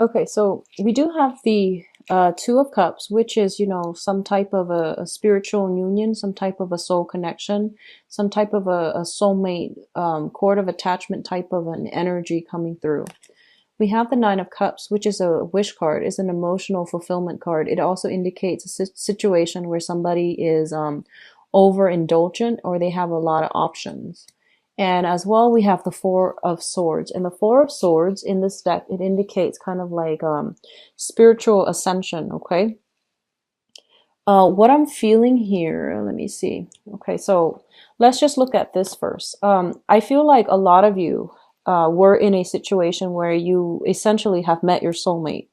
Okay, so we do have the Two of Cups, which is, some type of a spiritual union, some type of a soul connection, some type of a soulmate, cord of attachment type of an energy coming through. We have the Nine of Cups, which is a wish card, is an emotional fulfillment card. It also indicates a situation where somebody is overindulgent or they have a lot of options. And as well, we have the Four of Swords. And the Four of Swords in this deck, it indicates kind of like spiritual ascension, okay? What I'm feeling here, let me see. Okay, so let's just look at this first. I feel like a lot of you were in a situation where you essentially have met your soulmate,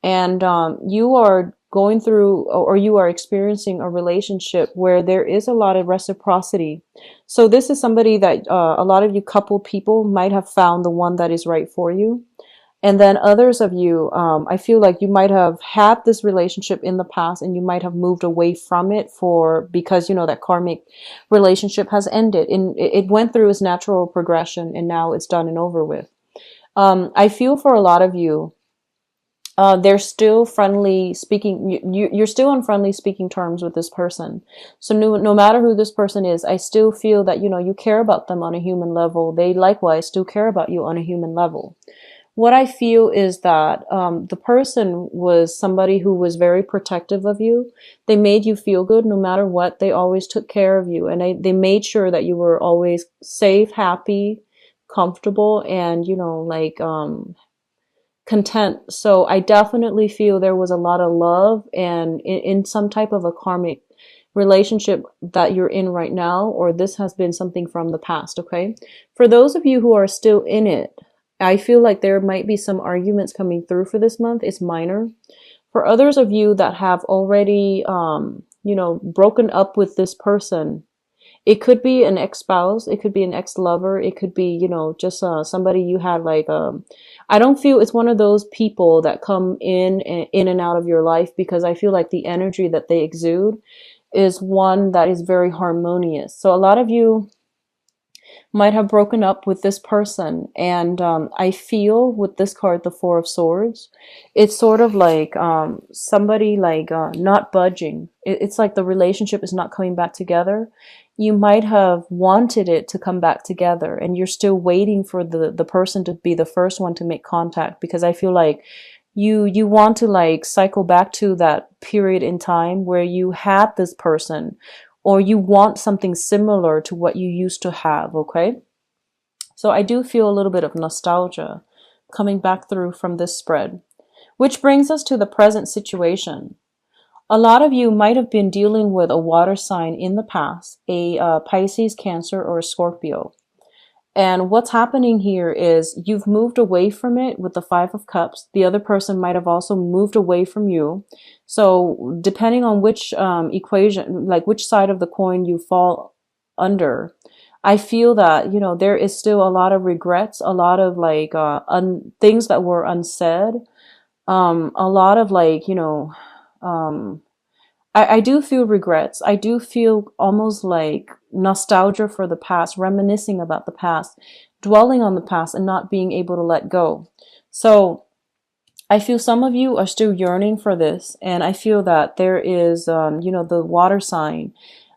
and you are going through or you are experiencing a relationship where there is a lot of reciprocity. So this is somebody that a lot of you coupled people might have found the one that is right for you. And then others of you, I feel like you might have had this relationship in the past and you might have moved away from it because, that karmic relationship has ended and it went through its natural progression and now it's done and over with. I feel for a lot of you, they're still friendly speaking. You're still on friendly speaking terms with this person. So no matter who this person is, I still feel that, you care about them on a human level. They likewise still care about you on a human level. What I feel is that the person was somebody who was very protective of you. They made you feel good no matter what. They always took care of you. And they made sure that you were always safe, happy, comfortable, and, content. So I definitely feel there was a lot of love and in some type of a karmic relationship that you're in right now, or this has been something from the past, okay? For those of you who are still in it, I feel like there might be some arguments coming through for this month. It's minor. For others of you that have already, broken up with this person, it could be an ex-spouse, it could be an ex-lover, it could be, just somebody you had like, I don't feel it's one of those people that come in and out of your life, because I feel like the energy that they exude is one that is very harmonious. So a lot of you might have broken up with this person. And I feel with this card, the Four of Swords, it's sort of like somebody like not budging. It's like the relationship is not coming back together. You might have wanted it to come back together and you're still waiting for the person to be the first one to make contact, because I feel like you want to like cycle back to that period in time where you had this person, or you want something similar to what you used to have, okay? So I do feel a little bit of nostalgia coming back through from this spread, which brings us to the present situation. A lot of you might have been dealing with a water sign in the past, a Pisces, Cancer, or a Scorpio. And what's happening here is you've moved away from it with the Five of Cups. The other person might have also moved away from you. So depending on which equation, like which side of the coin you fall under, I feel that, there is still a lot of regrets, a lot of like things that were unsaid, a lot of like, I do feel regrets. I do feel almost like nostalgia for the past, reminiscing about the past, dwelling on the past and not being able to let go. So I feel some of you are still yearning for this. And I feel that there is, the water sign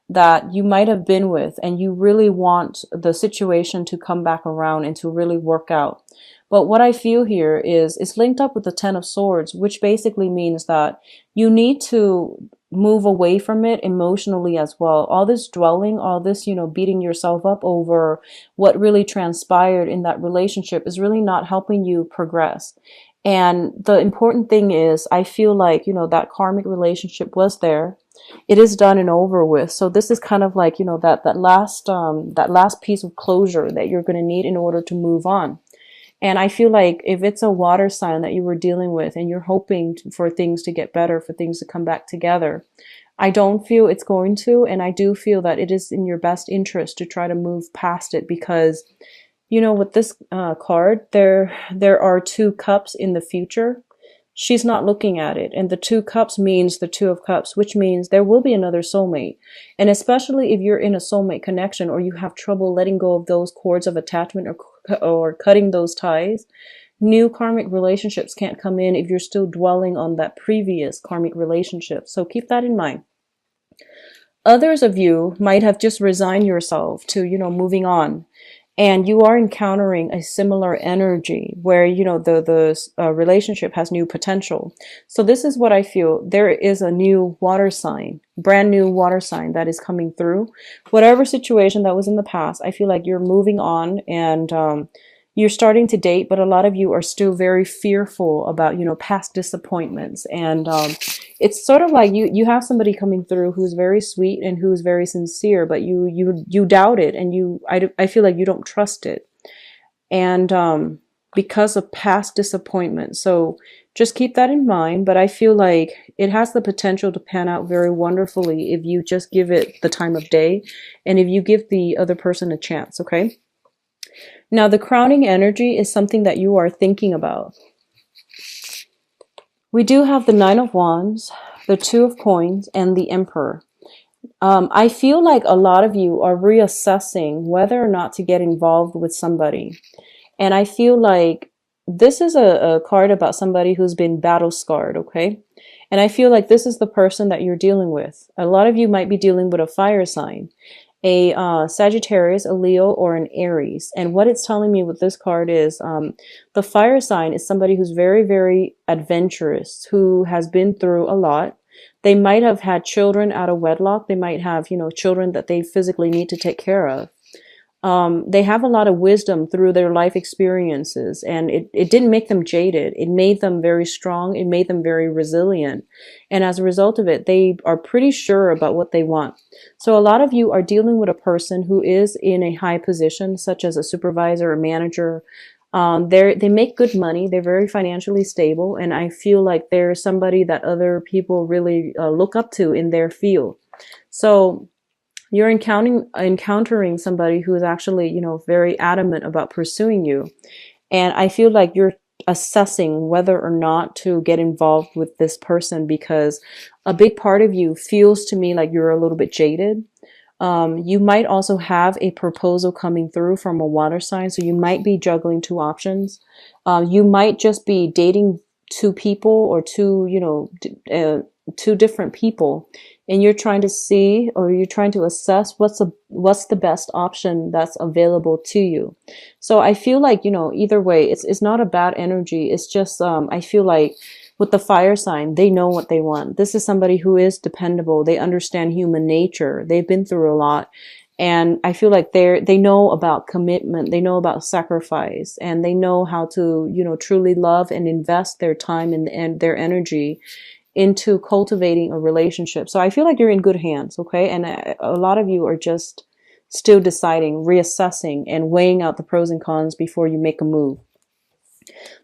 that you might have been with, and you really want the situation to come back around and to really work out. But what I feel here is it's linked up with the Ten of Swords, which basically means that you need to move away from it emotionally as well. All this dwelling, all this, beating yourself up over what really transpired in that relationship is really not helping you progress. And the important thing is, I feel like, that karmic relationship was there. It is done and over with. So this is kind of like, that last piece of closure that you're going to need in order to move on. And I feel like if it's a water sign that you were dealing with and you're hoping for things to get better, for things to come back together, I don't feel it's going to. And I do feel that it is in your best interest to try to move past it, because, with this card, there are two cups in the future. She's not looking at it. And the two cups means the Two of Cups, which means there will be another soulmate. And especially if you're in a soulmate connection or you have trouble letting go of those cords of attachment or cutting those ties, New karmic relationships can't come in if you're still dwelling on that previous karmic relationship. So keep that in mind. Others of you might have just resigned yourself to, moving on. And you are encountering a similar energy where, the relationship has new potential. So this is what I feel. There is a new water sign, brand new water sign that is coming through. Whatever situation that was in the past, I feel like you're moving on, and you're starting to date, but a lot of you are still very fearful about, past disappointments. And it's sort of like you have somebody coming through who's very sweet and who's very sincere, but you doubt it, and I feel like you don't trust it. And because of past disappointment. So just keep that in mind. But I feel like it has the potential to pan out very wonderfully if you just give it the time of day, and if you give the other person a chance, okay? Now, the crowning energy is something that you are thinking about. We do have the Nine of Wands, the Two of Coins, and the Emperor. I feel like a lot of you are reassessing whether or not to get involved with somebody. And I feel like this is a card about somebody who's been battle scarred, okay? And I feel like this is the person that you're dealing with. A lot of you might be dealing with a fire sign, a Sagittarius, a Leo, or an Aries. And what it's telling me with this card is the fire sign is somebody who's very, very adventurous, who has been through a lot. They might have had children out of wedlock. They might have, children that they physically need to take care of. They have a lot of wisdom through their life experiences, and it didn't make them jaded. It made them very strong. It made them very resilient. And as a result of it, they are pretty sure about what they want. So a lot of you are dealing with a person who is in a high position, such as a supervisor or manager. They make good money. They're very financially stable. And I feel like they're somebody that other people really look up to in their field. So you're encountering somebody who is actually, very adamant about pursuing you. And I feel like you're assessing whether or not to get involved with this person, because a big part of you feels to me like you're a little bit jaded. You might also have a proposal coming through from a water sign. So you might be juggling two options. You might just be dating two people, or two different people, and you're trying to see, or you're trying to assess what's the best option that's available to you. So I feel like, either way, it's not a bad energy. It's just, I feel like with the fire sign, they know what they want. This is somebody who is dependable. They understand human nature. They've been through a lot. And I feel like they know about commitment. They know about sacrifice, and they know how to, truly love and invest their time and their energy into cultivating a relationship. So I feel like you're in good hands, okay? And a lot of you are just still deciding, reassessing, and weighing out the pros and cons before you make a move.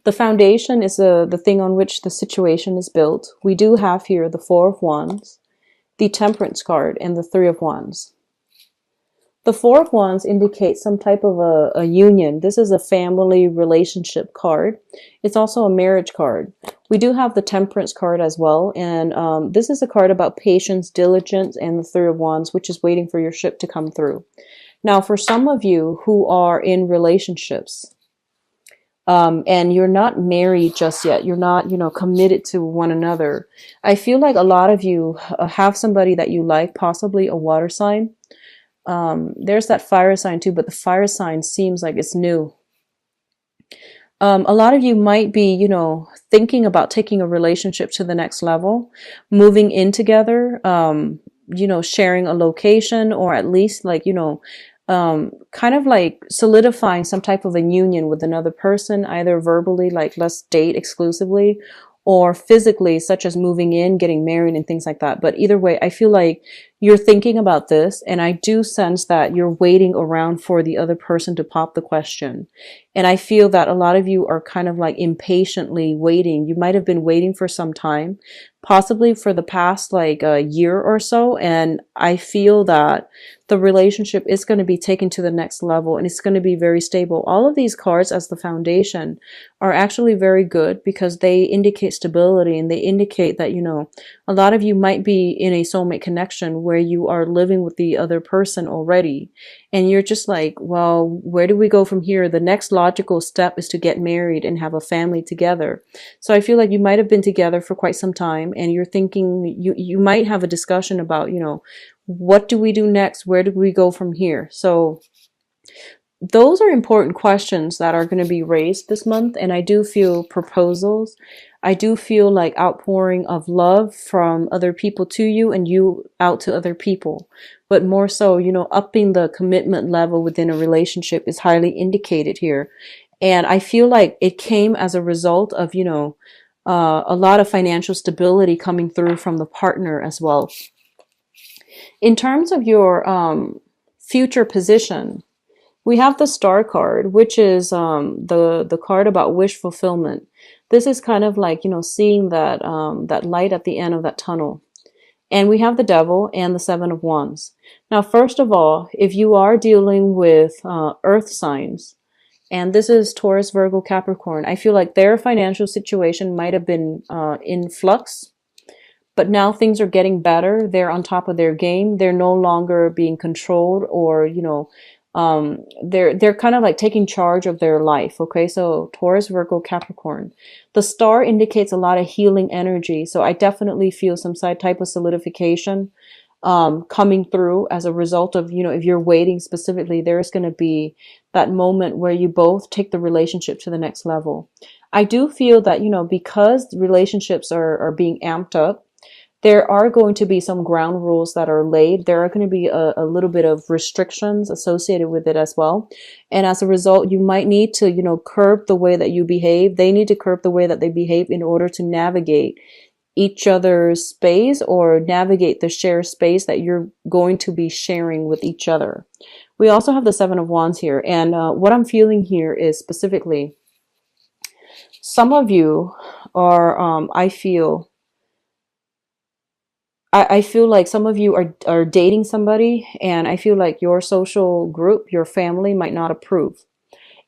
The foundation is the thing on which the situation is built. We do have here the Four of Wands, the Temperance card, and the Three of Wands. The Four of Wands indicates some type of a union. This is a family relationship card. It's also a marriage card. We do have the Temperance card as well. And this is a card about patience, diligence, and the Three of Wands, which is waiting for your ship to come through. Now, for some of you who are in relationships, and you're not married just yet, you're not, committed to one another, I feel like a lot of you have somebody that you like, possibly a water sign. There's that fire sign too, but the fire sign seems like it's new. A lot of you might be, thinking about taking a relationship to the next level, moving in together, sharing a location, or at least kind of like solidifying some type of a union with another person, either verbally, like let's date exclusively, or physically, such as moving in, getting married, and things like that. But either way, I feel like you're thinking about this, and I do sense that you're waiting around for the other person to pop the question. And I feel that a lot of you are kind of like impatiently waiting. You might have been waiting for some time, possibly for the past a year or so. And I feel that the relationship is going to be taken to the next level, and it's going to be very stable. All of these cards as the foundation are actually very good because they indicate stability, and they indicate that, a lot of you might be in a soulmate connection where where you are living with the other person already. And you're just like, well, where do we go from here? The next logical step is to get married and have a family together. So I feel like you might have been together for quite some time and you're thinking you might have a discussion about, what do we do next? Where do we go from here? So those are important questions that are going to be raised this month. And I do feel proposals. I do feel like outpouring of love from other people to you and you out to other people. But more so, upping the commitment level within a relationship is highly indicated here. And I feel like it came as a result of, a lot of financial stability coming through from the partner as well. In terms of your future position, we have the star card, which is the card about wish fulfillment. This is kind of like, seeing that light at the end of that tunnel. And we have the devil and the seven of wands. Now, first of all, if you are dealing with earth signs, and this is Taurus, Virgo, Capricorn, I feel like their financial situation might have been in flux, but now things are getting better. They're on top of their game. They're no longer being controlled or, they're kind of like taking charge of their life. Okay. So Taurus, Virgo, Capricorn, the star indicates a lot of healing energy. So I definitely feel some type of solidification, coming through as a result of, if you're waiting specifically, there's going to be that moment where you both take the relationship to the next level. I do feel that, because relationships are being amped up, there are going to be some ground rules that are laid. There are going to be a little bit of restrictions associated with it as well. And as a result, you might need to, curb the way that you behave. They need to curb the way that they behave in order to navigate each other's space or navigate the shared space that you're going to be sharing with each other. We also have the seven of wands here. And what I'm feeling here is specifically some of you are, I feel like some of you are dating somebody, and I feel like your social group, your family might not approve.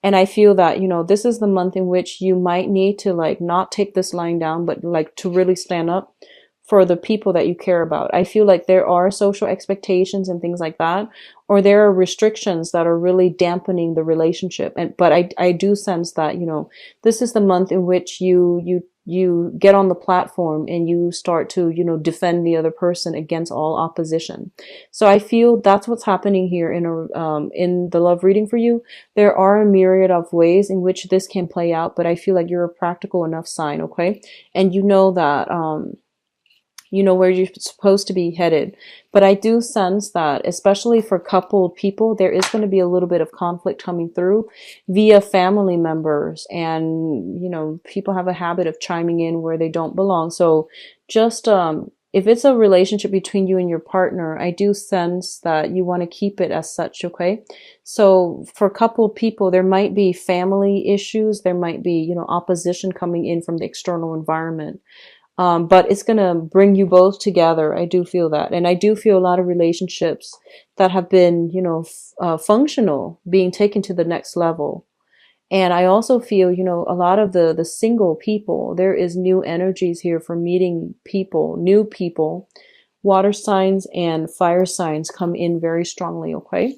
And I feel that, this is the month in which you might need to like not take this lying down, but like to really stand up for the people that you care about. I feel like there are social expectations and things like that, or there are restrictions that are really dampening the relationship. But I do sense that, this is the month in which you get on the platform and you start to, defend the other person against all opposition. So I feel that's what's happening here in the love reading for you. There are a myriad of ways in which this can play out, but I feel like you're a practical enough sign, okay? And you know that, where you're supposed to be headed. But I do sense that, especially for coupled people, there is going to be a little bit of conflict coming through via family members. And, people have a habit of chiming in where they don't belong. So just, if it's a relationship between you and your partner, I do sense that you want to keep it as such, okay? So for coupled people, there might be family issues. There might be, opposition coming in from the external environment. But it's going to bring you both together. I do feel that. And I do feel a lot of relationships that have been, functional being taken to the next level. And I also feel, a lot of the single people, there is new energies here for meeting people, new people. Water signs and fire signs come in very strongly, okay?